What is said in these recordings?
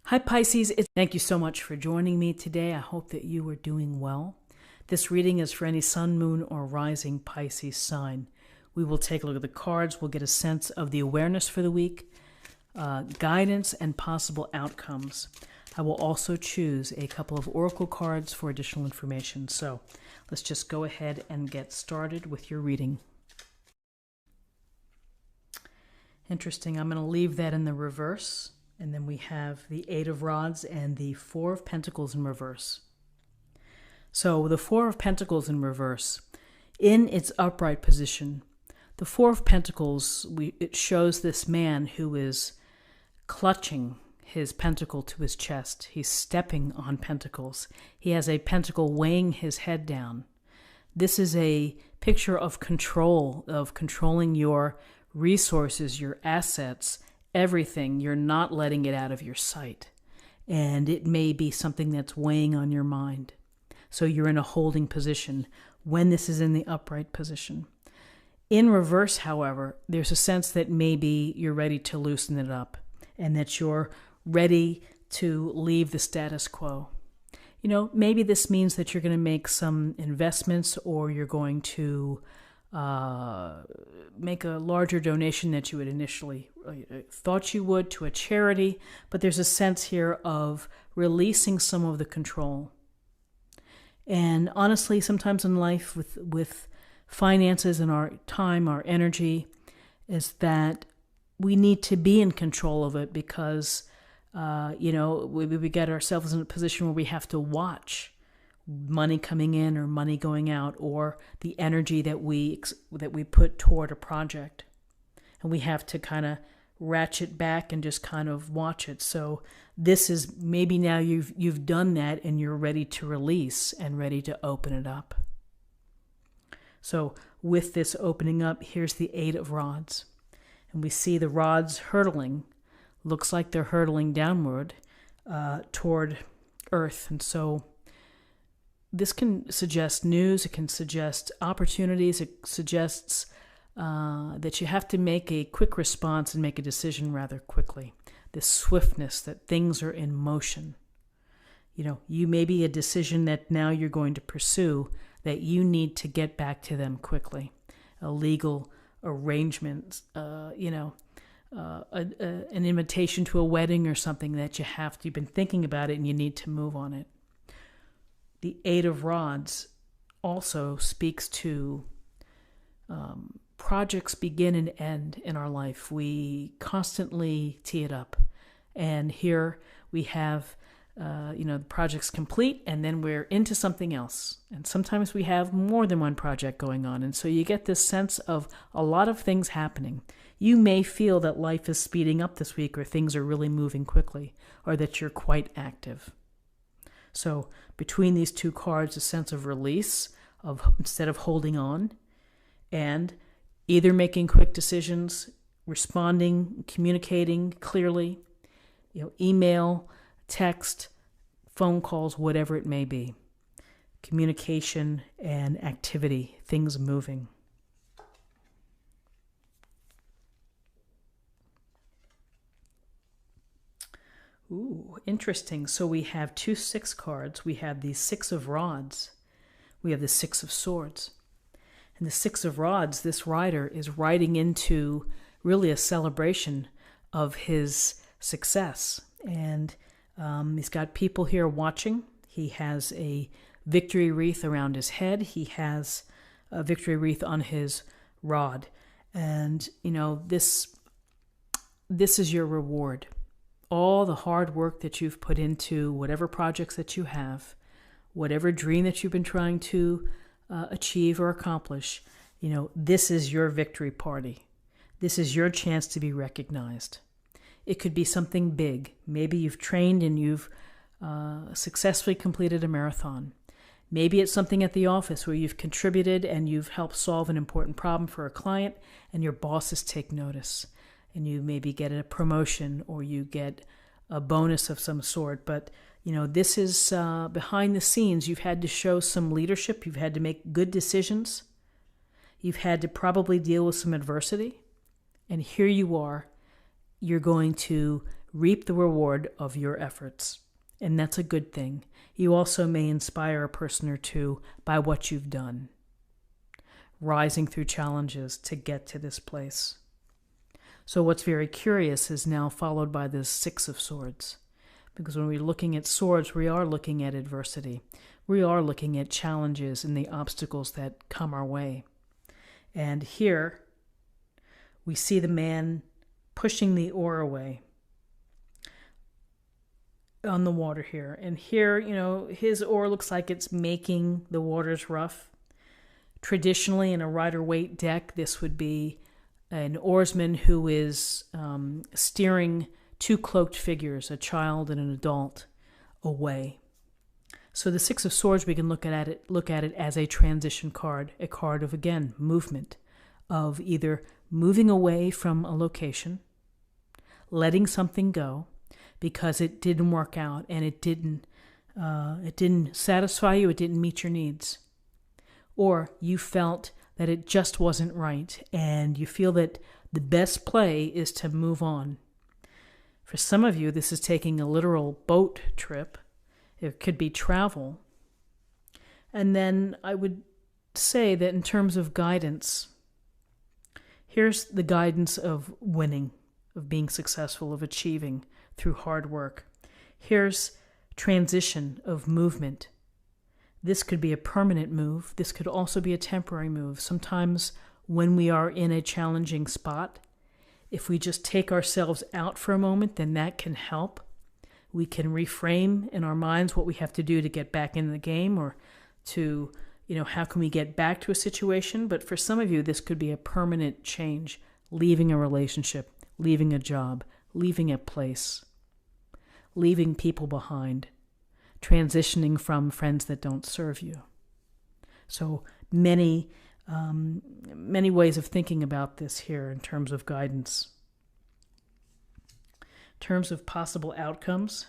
Hi Pisces, thank you so much for joining me today. I hope that you are doing well. This reading is for any sun, moon, or rising Pisces sign. We will take a look at the cards. We'll get a sense of the awareness for the week, guidance, and possible outcomes. I will also choose a couple of oracle cards for additional information. So let's just go ahead and get started with your reading. Interesting. I'm going to leave that in the reverse. And then we have the Eight of Rods and the Four of Pentacles in reverse. So the Four of Pentacles in reverse, in its upright position, the Four of Pentacles, it shows this man who is clutching his pentacle to his chest. He's stepping on pentacles. He has a pentacle weighing his head down. This is a picture of control, of controlling your resources, your assets, everything. You're not letting it out of your sight. And it may be something that's weighing on your mind. So you're in a holding position when this is in the upright position. In reverse, however, there's a sense that maybe you're ready to loosen it up and that you're ready to leave the status quo. You know, maybe this means that you're going to make some investments, or you're going to make a larger donation that you had initially thought you would to a charity, but there's a sense here of releasing some of the control. And honestly, sometimes in life with finances and our time, our energy, is that we need to be in control of it because, we get ourselves in a position where we have to watch money coming in or money going out, or the energy that we put toward a project, and we have to kind of ratchet back and just kind of watch it. So this is maybe now you've done that and you're ready to release and ready to open it up. So with this opening up, here's the Eight of Rods, and we see the rods hurtling. Looks like they're hurtling downward toward Earth, and so this can suggest news, it can suggest opportunities, it suggests that you have to make a quick response and make a decision rather quickly. This swiftness, that things are in motion. You know, you may be a decision that now you're going to pursue that you need to get back to them quickly. A legal arrangement, an invitation to a wedding or something that you've been thinking about it and you need to move on it. The Eight of Rods also speaks to projects begin and end in our life. We constantly tee it up. And here we have, the project's complete, and then we're into something else. And sometimes we have more than one project going on. And so you get this sense of a lot of things happening. You may feel that life is speeding up this week, or things are really moving quickly, or that you're quite active. So between these two cards, a sense of release, of instead of holding on, and either making quick decisions, responding, communicating clearly, email, text, phone calls, whatever it may be. Communication and activity, things moving. Ooh, interesting. So we have 2 6 cards. We have the Six of Rods. We have the Six of Swords. And the Six of Rods, this rider is riding into really a celebration of his success. And he's got people here watching. He has a victory wreath around his head. He has a victory wreath on his rod. And, this is your reward. All the hard work that you've put into whatever projects that you have, whatever dream that you've been trying to achieve or accomplish, this is your victory party. This is your chance to be recognized. It could be something big. Maybe you've trained and you've successfully completed a marathon. Maybe it's something at the office where you've contributed and you've helped solve an important problem for a client and your bosses take notice. And you maybe get a promotion or you get a bonus of some sort. But, this is behind the scenes. You've had to show some leadership. You've had to make good decisions. You've had to probably deal with some adversity. And here you are. You're going to reap the reward of your efforts. And that's a good thing. You also may inspire a person or two by what you've done, rising through challenges to get to this place. So what's very curious is now followed by this Six of Swords. Because when we're looking at swords, we are looking at adversity. We are looking at challenges and the obstacles that come our way. And here, we see the man pushing the oar away on the water here. And here, his oar looks like it's making the waters rough. Traditionally, in a rider-waite deck, this would be an oarsman who is steering two cloaked figures, a child and an adult, away. So the Six of Swords, we can look at it as a transition card, a card of, again, movement, of either moving away from a location, letting something go because it didn't work out and it didn't satisfy you, it didn't meet your needs, or you felt that it just wasn't right and you feel that the best play is to move on. For some of you, this is taking a literal boat trip. It could be travel. And then I would say that in terms of guidance, here's the guidance of winning, of being successful, of achieving through hard work. Here's transition of movement. This could be a permanent move. This could also be a temporary move. Sometimes when we are in a challenging spot, if we just take ourselves out for a moment, then that can help. We can reframe in our minds what we have to do to get back in the game, or to, how can we get back to a situation? But for some of you, this could be a permanent change, leaving a relationship, leaving a job, leaving a place, leaving people behind, transitioning from friends that don't serve you. So many ways of thinking about this here in terms of guidance. In terms of possible outcomes,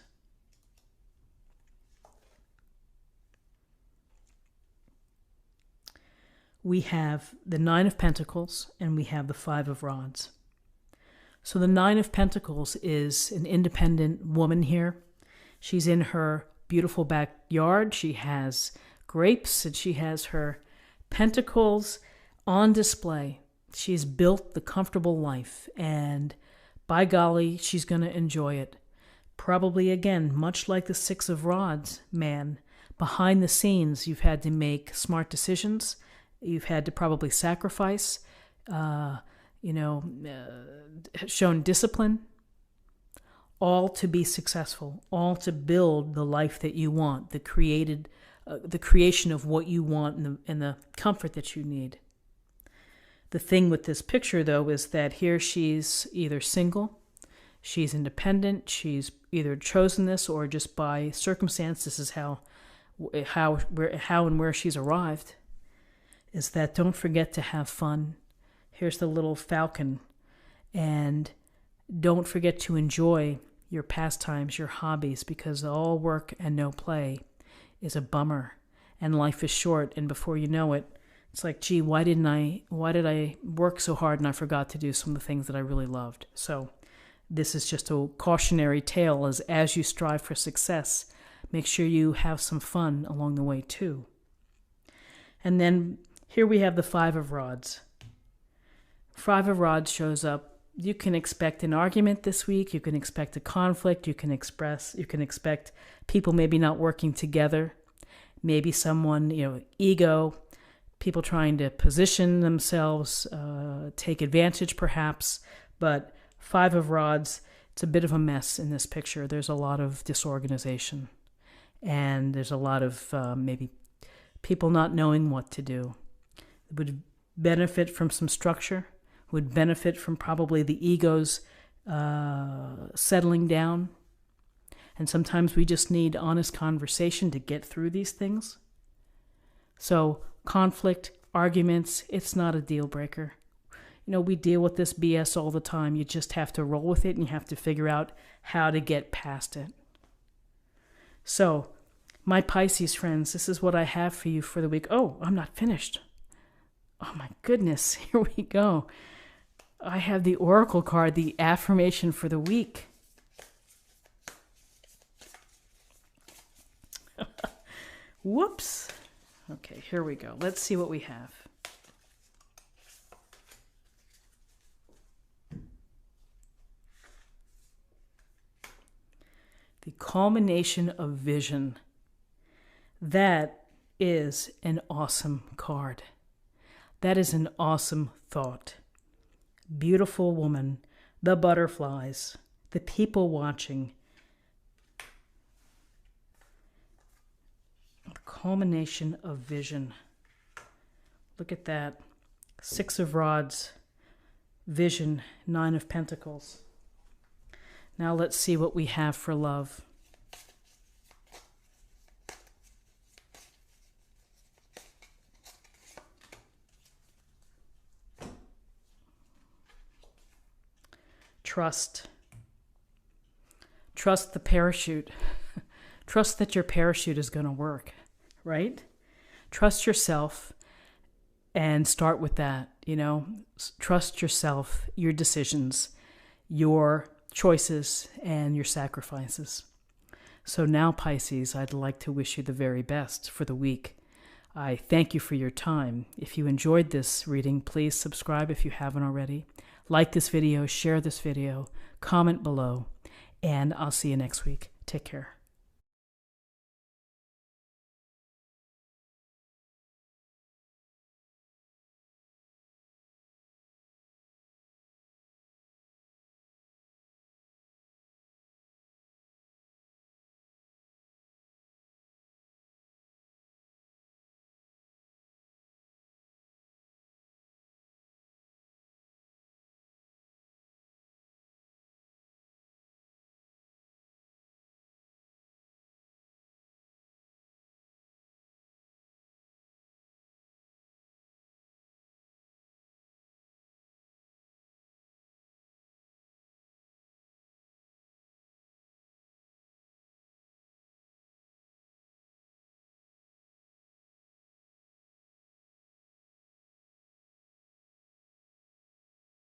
we have the Nine of Pentacles and we have the Five of Rods. So the Nine of Pentacles is an independent woman here. She's in her beautiful backyard. She has grapes and she has her pentacles on display. She's built the comfortable life, and by golly, she's going to enjoy it. Probably, again, much like the Six of Rods man, behind the scenes, you've had to make smart decisions. You've had to probably sacrifice, shown discipline, all to be successful, all to build the life that you want, the creation of what you want and the comfort that you need. The thing with this picture, though, is that here she's either single, she's independent, she's either chosen this or just by circumstance, this is how and where she's arrived, is that don't forget to have fun. Here's the little falcon. And don't forget to enjoy your pastimes, your hobbies, because all work and no play is a bummer, and life is short, and before you know it, it's like, gee, why did I work so hard and I forgot to do some of the things that I really loved? So this is just a cautionary tale as you strive for success, make sure you have some fun along the way too. And then here we have the Five of Rods. Five of Rods shows up. You can expect an argument this week. You can expect a conflict. You can expect people maybe not working together. Maybe someone, ego, people trying to position themselves, take advantage perhaps. But Five of Rods, it's a bit of a mess in this picture. There's a lot of disorganization. And there's a lot of maybe people not knowing what to do. It would benefit from some structure, would benefit from probably the egos settling down. And sometimes we just need honest conversation to get through these things. So conflict, arguments, it's not a deal breaker. We deal with this BS all the time. You just have to roll with it and you have to figure out how to get past it. So, my Pisces friends, this is what I have for you for the week. Oh, I'm not finished. Oh my goodness, here we go. I have the Oracle card, the affirmation for the week. Whoops. Okay, here we go. Let's see what we have. The culmination of vision. That is an awesome card. That is an awesome thought. Beautiful woman, the butterflies, the people watching. The culmination of vision. Look at that. 6 of Rods, vision, 9 of Pentacles. Now let's see what we have for love. Trust. Trust the parachute. Trust that your parachute is going to work, right? Trust yourself and start with that, you know. Trust yourself, your decisions, your choices, and your sacrifices. So now, Pisces, I'd like to wish you the very best for the week. I thank you for your time. If you enjoyed this reading, please subscribe if you haven't already. Like this video, share this video, comment below, and I'll see you next week. Take care.